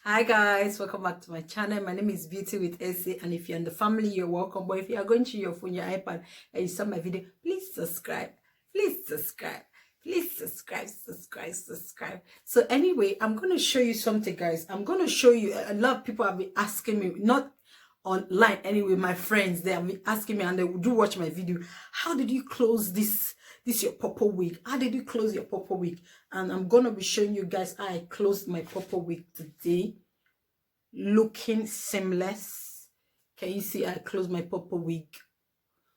Hi guys, welcome back to my channel. My name is Beauty with Essie, and if you're in the family, you're welcome. But if you are going to your phone, your iPad, and you saw my video, please subscribe. Please subscribe. Please subscribe. So anyway, I'm going to show you something, guys. I'm going to show you, a lot of people have been asking me, not online anyway, my friends, they have been asking me, and they do watch my video. How did you close this your purple wig? How did you close your purple wig? And I'm gonna be showing you guys how I closed my purple wig today, looking seamless. Can you see I closed my purple wig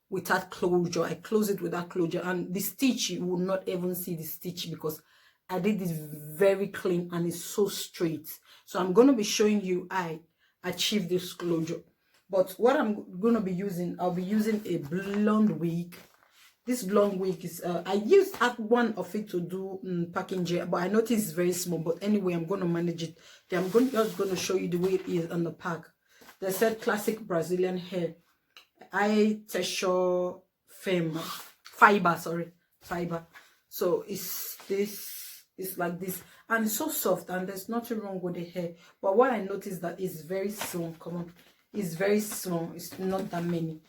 without closure? I close it without closure, and the stitch, you will not even see the stitch because I did this very clean and it's so straight. So I'm gonna be showing you I achieved this closure. But what I'm gonna be using, I'll be using a blonde wig. This blonde wig is I used one of it to do packing gel, but I noticed it's very small. But anyway, I'm going to manage it. Then I'm just going to show you the way it is on the pack. They said classic Brazilian hair, high texture fiber. So it's like this, and it's so soft, and there's nothing wrong with the hair. But what I noticed that it's very small. Come on, it's very small. It's not that many.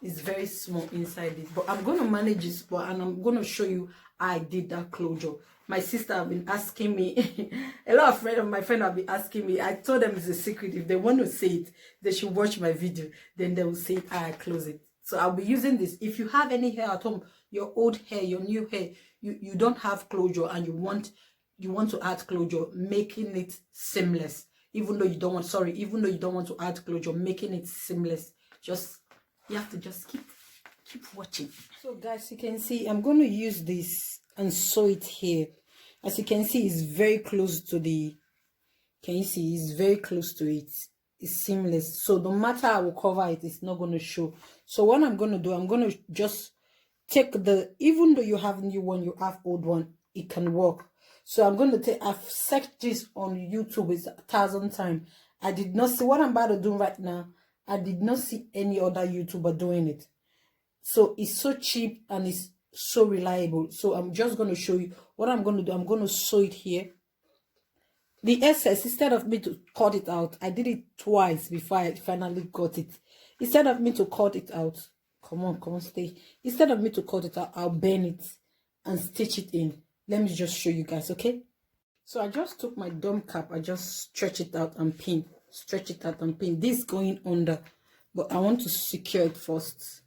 It's very small inside it, but I'm going to manage it, and I'm going to show you how I did that closure. My sister have been asking me, a lot of my friends have been asking me. I told them it's a secret. If they want to say it, they should watch my video. Then they will say how I close it. So I'll be using this. If you have any hair at home, your old hair, your new hair, you don't have closure, and you want to add closure, making it seamless. Even though you don't want to add closure, making it seamless. You have to just keep watching. So guys, you can see I'm going to use this and sew it here. As you can see, it's very close to the, can you see, it's very close to it. It's seamless. So no matter how I will cover it, it's not going to show. So what I'm going to do, I'm going to just take even though you have new one, you have old one, it can work. So I'm going to take, I've searched this on YouTube, it's 1,000 times. I did not see what I'm about to do right now. I did not see any other YouTuber doing it. So it's so cheap and it's so reliable. So I'm just going to show you what I'm going to do. I'm going to sew it here. The excess, instead of me to cut it out, I did it twice before I finally got it. Instead of me to cut it out, come on, stay. Instead of me to cut it out, I'll bend it and stitch it in. Let me just show you guys, okay? So I just took my dome cap, I just stretch it out and pin. Stretch it out and pin. This going under, but I want to secure it first.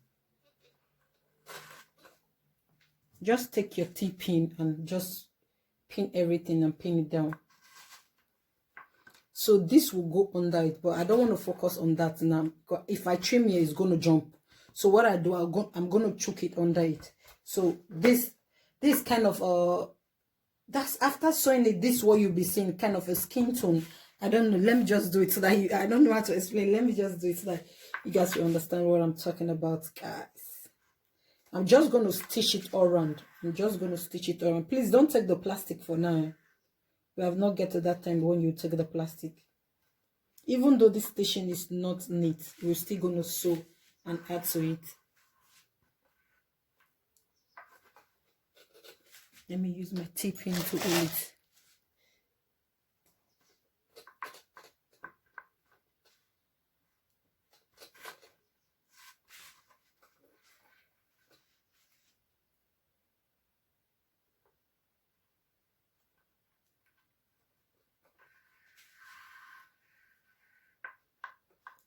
Just take your T-pin and just pin everything and pin it down. So this will go under it, but I don't want to focus on that now. If I trim here, it's going to jump. So what I do, I'm going to choke it under it. So this kind of that's after sewing it, this is what you'll be seeing, kind of a skin tone. I don't know. Let me just do it so that I don't know how to explain. Let me just do it so that you guys will understand what I'm talking about, guys. I'm just going to stitch it all around. Please don't take the plastic for now. We have not get to that time when you take the plastic. Even though this stitching is not neat, we're still going to sew and add to it. Let me use my T-pin to hold it.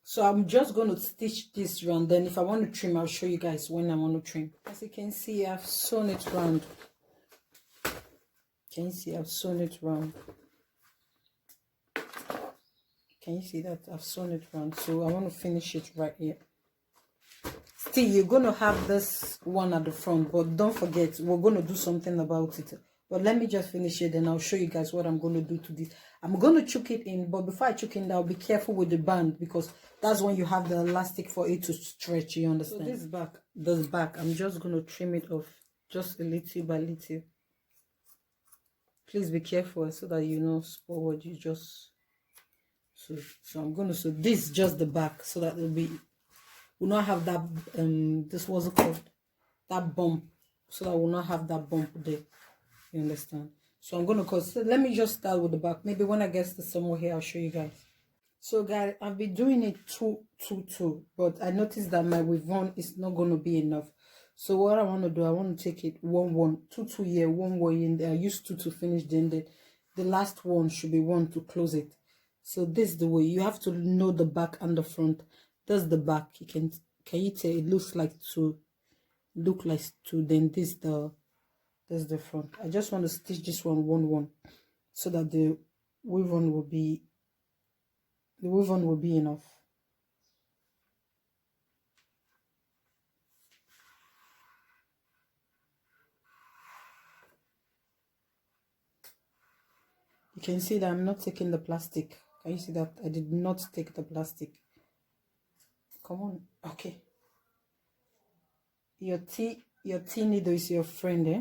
So I'm just going to stitch this round. Then if I want to trim, I'll show you guys when I want to trim. As you can see, I've sewn it round. Can you see I've sewn it round? Can you see that? I've sewn it round. So I want to finish it right here. Still, you're going to have this one at the front, but don't forget, we're going to do something about it. But let me just finish it, and I'll show you guys what I'm going to do to this. I'm going to choke it in, but before I choke in, I'll be careful with the band, because that's when you have the elastic for it to stretch, you understand? So this back, I'm just going to trim it off, just a little by little. Please be careful so that you know spoil what you just... So I'm going to sew this, just the back, so that will not have that, this was called, that bump, so that will not have that bump there. You understand? So I'm gonna cause, so let me just start with the back. Maybe when I get to somewhere here, I'll show you guys. So guys, I've been doing it two, but I noticed that my weave on is not gonna be enough. So what I want to do, I want to take it one two here, one in there. I used two to finish, then the last one should be one to close it. So this is the way you have to know the back and the front. That's the back. You can you tell it looks like two, then this the front. I just want to stitch this one so that the weave on will be enough. You can see that I'm not taking the plastic. Can you see that? I did not take the plastic. Come on. Okay. Your T needle is your friend, eh?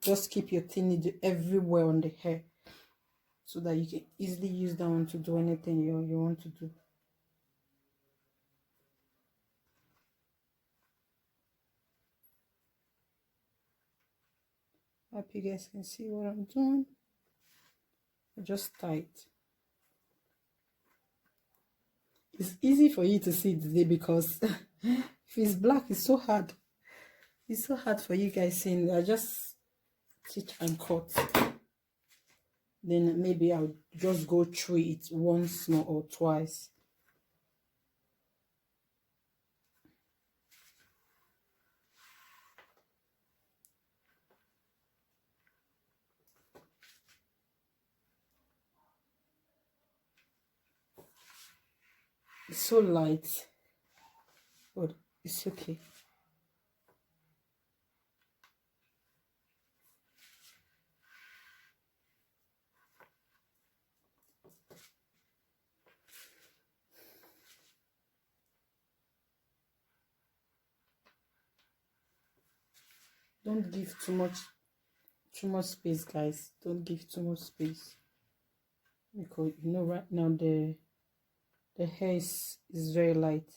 Just keep your T needle everywhere on the hair so that you can easily use that one to do anything you want to do. Hope you guys can see what I'm doing. I just tie it. It's easy for you to see today because if it's black, it's so hard. It's so hard for you guys seeing. I just stitch and cut. Then maybe I'll just go through it once more or twice. It's so light, but it's okay. Don't give too much space, guys. Don't give too much space, because you know right now the hair is very light.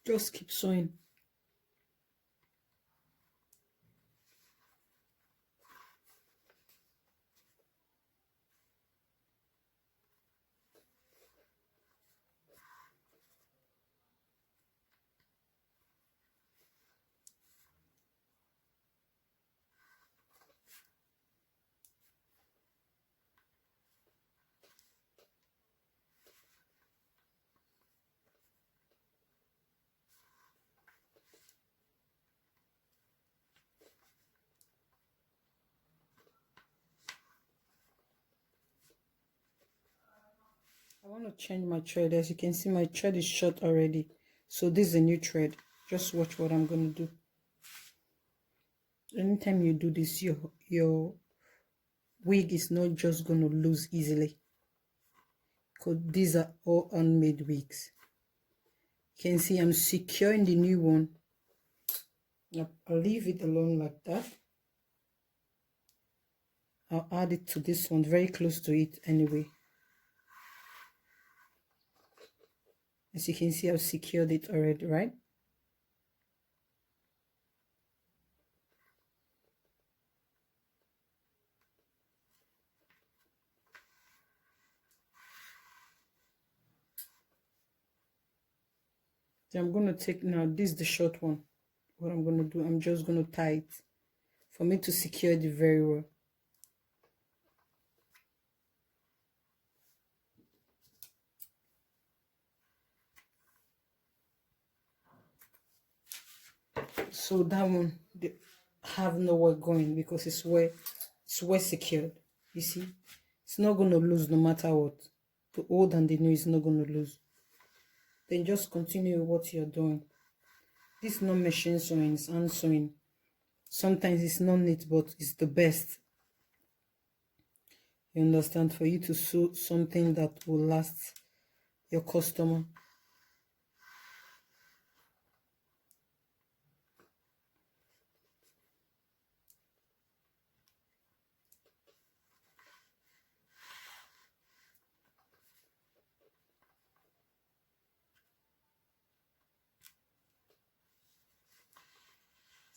Just keep sewing. I want to change my thread. As you can see, my thread is short already, so this is a new thread. Just watch what I'm going to do. Anytime you do this, your wig is not just going to lose easily, because these are all handmade wigs. You can see I'm securing the new one. I'll leave it alone like that. I'll add it to this one, very close to it anyway. As you can see, I've secured it already, right? So I'm going to take now, this is the short one. What I'm going to do, I'm just going to tie it for me to secure it very well. So that one, they have nowhere going because it's well secured. You see, it's not going to lose no matter what. The old and the new is not going to lose. Then just continue what you're doing. This not machine sewing, it's hand sewing. Sometimes it's not neat, but it's the best. You understand? For you to sew something that will last your customer.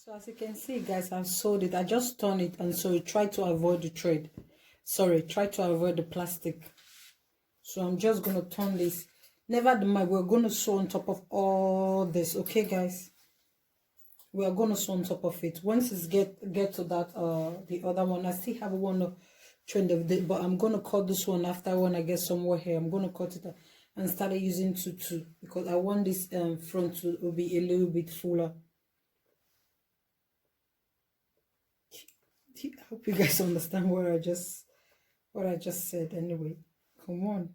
So as you can see, guys, I've sewed it. I just turned it, and so try to avoid the thread. Sorry, try to avoid the plastic. So I'm just going to turn this. Never mind, we're going to sew on top of all this. Okay, guys? We are going to sew on top of it. Once it's get to that, the other one, I still have one trend of it, but I'm going to cut this one after when I get somewhere here. I'm going to cut it and start using tutu because I want this front to be a little bit fuller. I hope you guys understand what I just said. Anyway, come on.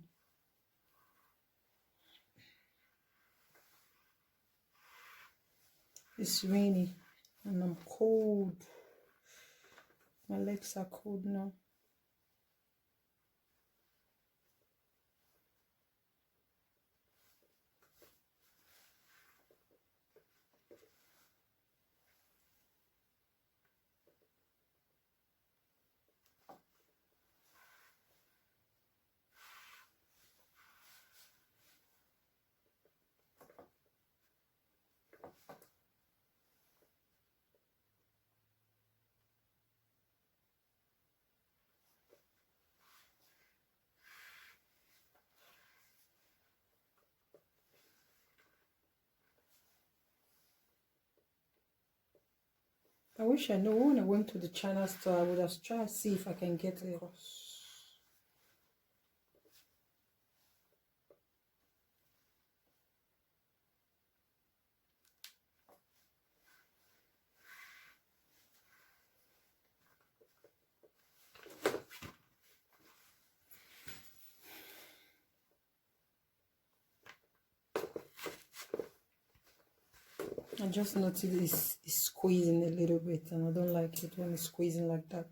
It's rainy and I'm cold. My legs are cold now. I wish I know when I went to the China store, I would have tried to see if I can get it. I just noticed it's squeezing a little bit, and I don't like it when it's squeezing like that.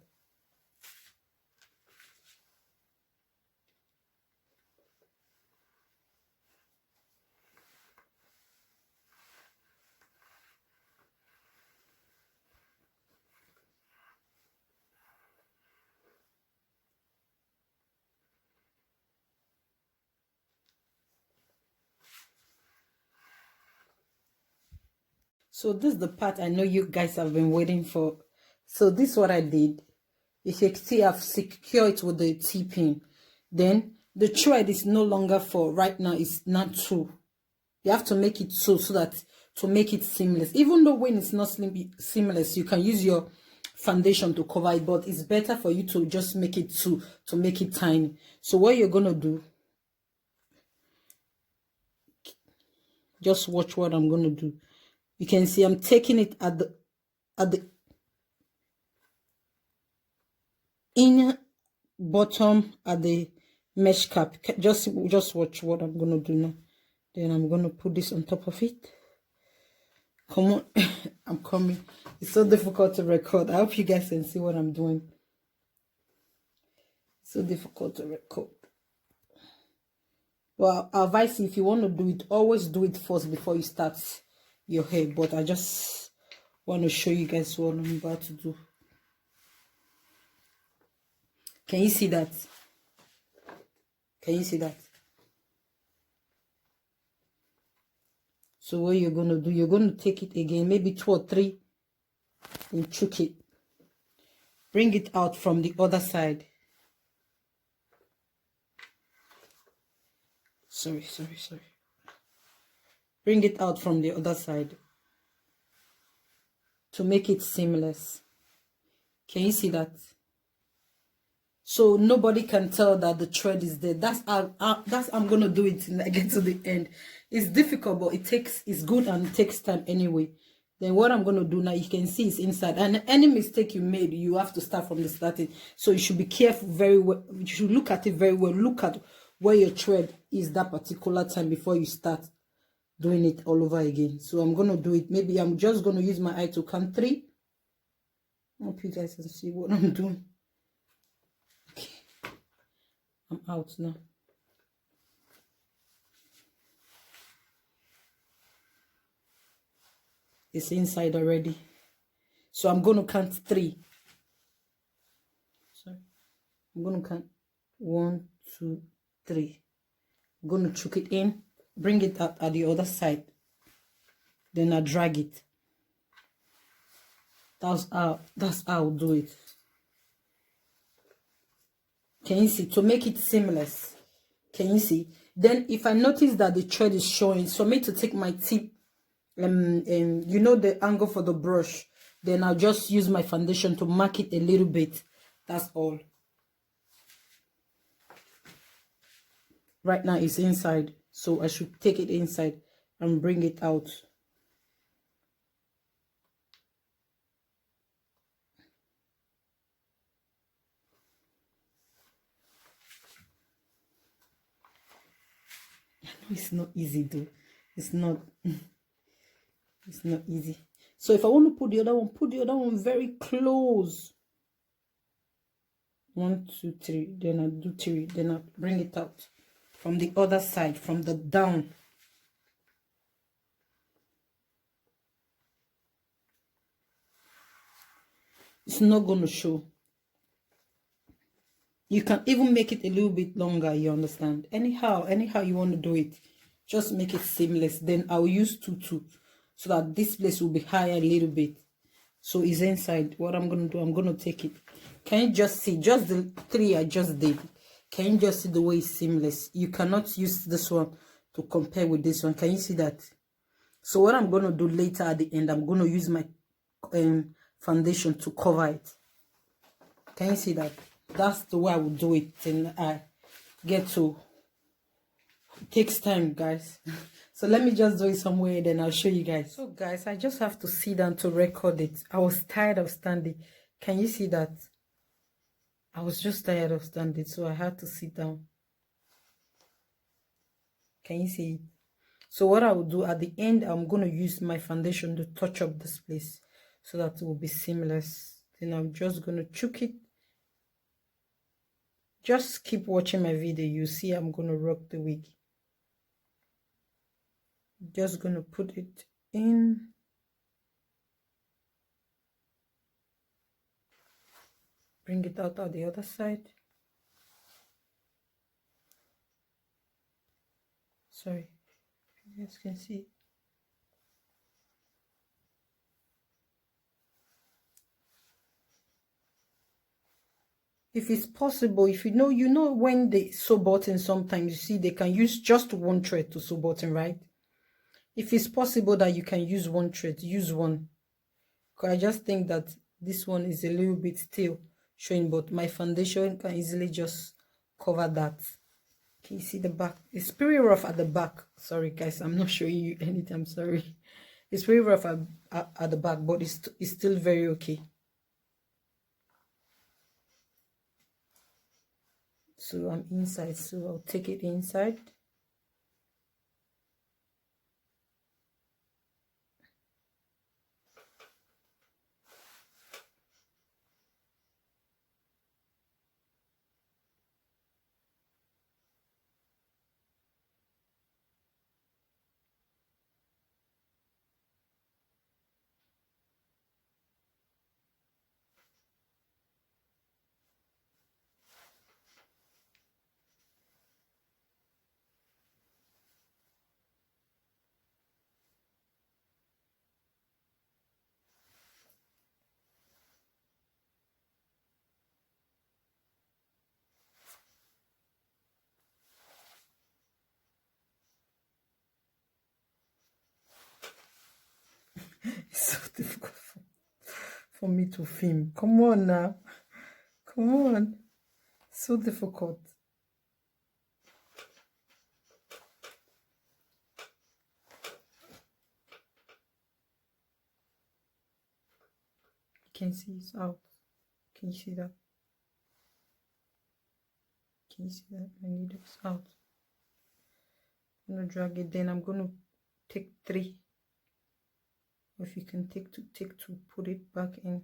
So this is the part I know you guys have been waiting for. So this is what I did. You can see I've secured it with the T-pin. Then the thread is no longer for right now. It's not two. You have to make it so that to make it seamless. Even though when it's not seamless, you can use your foundation to cover it. But it's better for you to just make it two to make it tiny. So what you're gonna do? Just watch what I'm gonna do. You can see I'm taking it at the inner bottom at the mesh cap. Just watch what I'm gonna do now. Then I'm gonna put this on top of it. Come on. I'm coming. It's so difficult to record. I hope you guys can see what I'm doing. So difficult to record. Well, I advise you, if you want to do it, always do it first before you start your hair. But I just want to show you guys what I'm about to do. Can you see that? Can you see that? So what you're going to do, you're going to take it again, maybe 2 or 3, and choke it. Bring it out from the other side. Sorry. Bring it out from the other side to make it seamless. Can you see that? So nobody can tell that the thread is there. That's I'm gonna do it when I get to the end. It's difficult, but it's good and it takes time anyway. Then what I'm gonna do now, you can see it's inside. And any mistake you made, you have to start from the starting. So you should be careful very well. You should look at it very well. Look at where your thread is that particular time before you start. doing it all over again. So I'm going to do it. Maybe I'm just going to use my eye to count 3. I hope you guys can see what I'm doing. Okay. I'm out now. It's inside already. So I'm going to count 3. Sorry. I'm going to count 1, 2, 3. I'm going to chuck it in, bring it out at the other side. Then I drag it. That's how I'll do it. Can you see? To make it seamless. Can you see? Then if I notice that the thread is showing, so me to take my tip, you know, the angle for the brush, then I'll just use my foundation to mark it a little bit. That's all. Right now it's inside, so I should take it inside and bring it out. I know it's not easy though. It's not easy. So if I want to put the other one very close. 1, 2, 3. Then I do 3. Then I bring it out from the other side, from the down. It's not going to show. You can even make it a little bit longer, you understand? Anyhow you want to do it, just make it seamless. Then I'll use 2 so that this place will be higher a little bit. So it's inside. What I'm going to do, I'm going to take it. Can you just see? Just the 3 I just did. Can you just see the way it's seamless? You cannot use this one to compare with this one. Can you see that? So what I'm going to do later at the end, I'm going to use my foundation to cover it. Can you see that? That's the way I will do it. And I get to. It takes time, guys. So let me just do it somewhere, then I'll show you guys. So guys, I just have to sit down to record it. I was tired of standing. Can you see that? I was just tired of standing, so I had to sit down. Can you see it? So what I will do at the end, I'm going to use my foundation to touch up this place so that it will be seamless. Then I'm just going to chook it. Just keep watching my video. You see I'm going to rock the wig. Just going to put it in. Bring it out on the other side. Sorry, you guys can see. If it's possible, if you know when they sew button, sometimes you see they can use just 1 thread to sew button, right? If it's possible that you can use 1 thread, use 1. Because I just think that this one is a little bit still showing, but my foundation can easily just cover that. Can you see the back? It's pretty rough at the back. Sorry guys, I'm not showing you anything. I'm sorry. It's pretty rough at the back, but it's still very okay. So I'm inside, so I'll take it inside. It's so difficult for me to film. Come on now. Come on. So difficult. You can see it's out. Can you see that? Can you see that? My needle's out. I'm going to drag it. Then I'm going to take 3. If you can take 2, put it back in.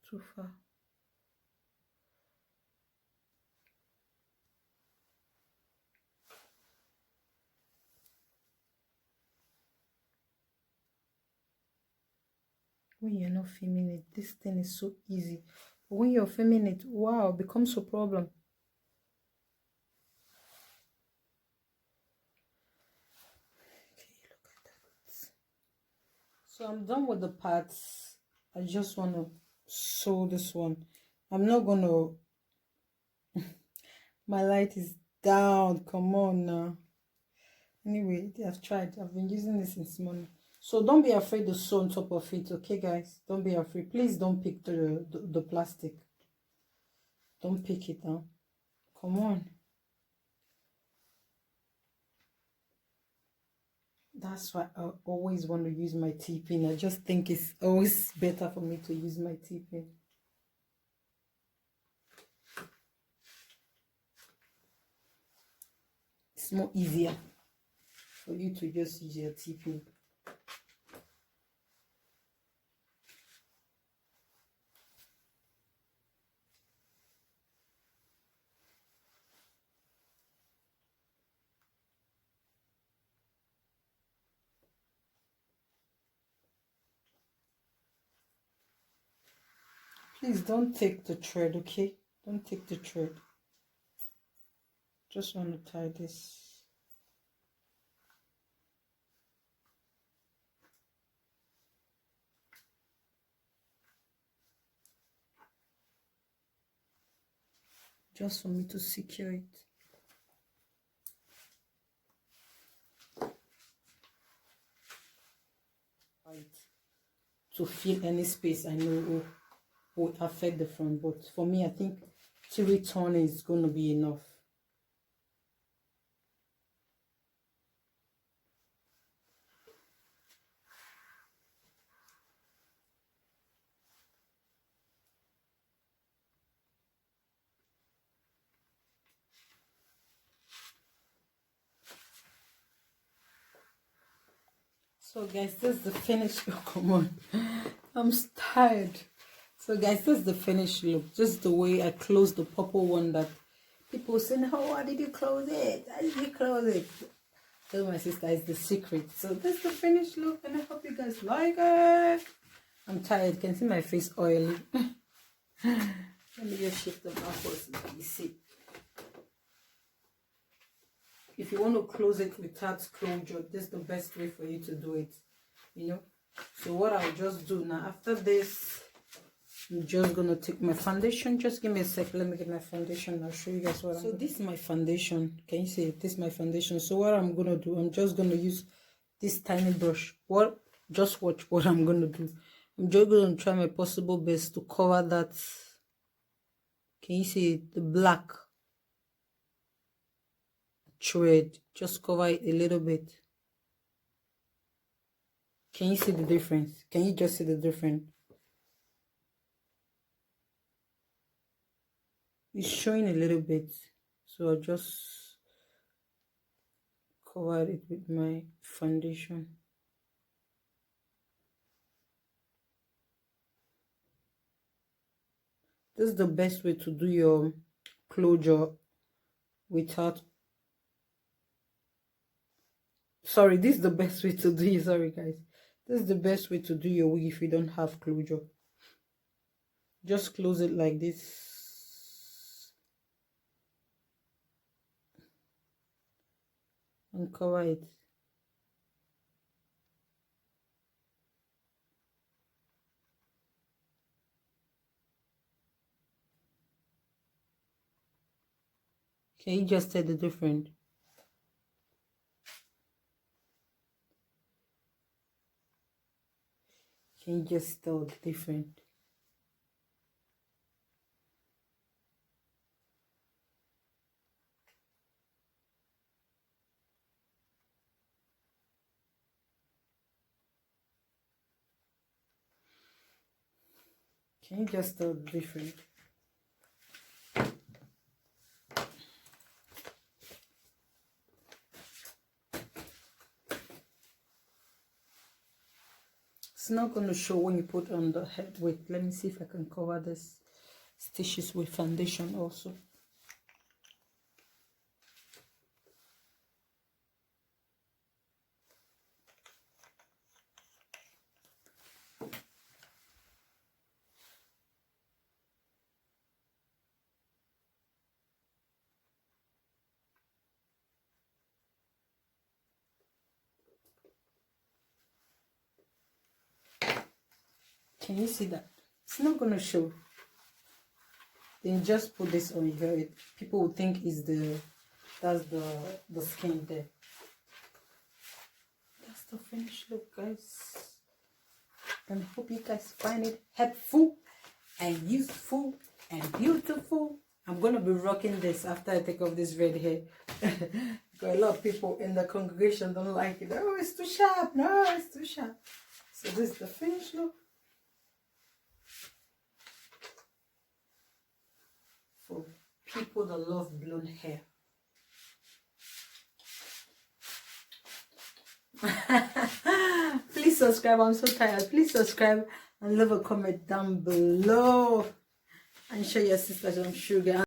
Too far. When you're not filming it, this thing is so easy. But when you're filming it, wow, it becomes a problem. Okay, look at that. So I'm done with the parts. I just want to sew this one. I'm not gonna. My light is down. Come on now. Anyway, I've tried. I've been using this since morning. So don't be afraid to sew on top of it, okay, guys? Don't be afraid. Please don't pick the plastic. Don't pick it now. Come on. That's why I always want to use my T-pin. I just think it's always better for me to use my T-pin. It's more easier for you to just use your T-pin. Please don't take the thread, okay? Don't take the thread. Just want to tie this. Just for me to secure it. Right. To fill any space I know will affect the front, but for me, I think 3 turn is going to be enough. So guys, this is the finished look. Come on, I'm tired. So guys, this is the finished look. Just the way I closed the purple one that people say, "Oh, why did you close it? How did you close it?" Tell my sister it's the secret. So this is the finished look, and I hope you guys like it. I'm tired. You can see my face oily. Let me just shift them upwards so you see. If you want to close it without closure, this is the best way for you to do it, you know. So what I'll just do now, after this, I'm just gonna take my foundation. Just give me a sec, let me get my foundation. I'll show you guys what so this is my foundation. Can you see it? This is my foundation. So what I'm gonna do, I'm just gonna use this tiny brush. Just watch what I'm gonna do. I'm just gonna try my possible best to cover that. Can you see it? The black thread, just cover it a little bit. Can you see the difference? Can you just see the difference? It's showing a little bit, so I'll just cover it with my foundation. This is the best way to do your closure without this is the best way to do it. Sorry guys, this is the best way to do your wig if you don't have closure. Just close it like this and cover it. Can you just tell the difference? Can you just tell the difference? Can you just tell the difference? It's not going to show when you put on the head. Wait, let me see if I can cover this stitches with foundation also. Can you see that? It's not going to show. Then just put this on your head. People will think it's that's the skin there. That's the finished look, guys. And I hope you guys find it helpful and useful and beautiful. I'm going to be rocking this after I take off this red hair. Because a lot of people in the congregation don't like it. Oh, it's too sharp. No, it's too sharp. So this is the finished look. For people that love blonde hair. Please subscribe. I'm so tired. Please subscribe and leave a comment down below and show your sisters some sugar.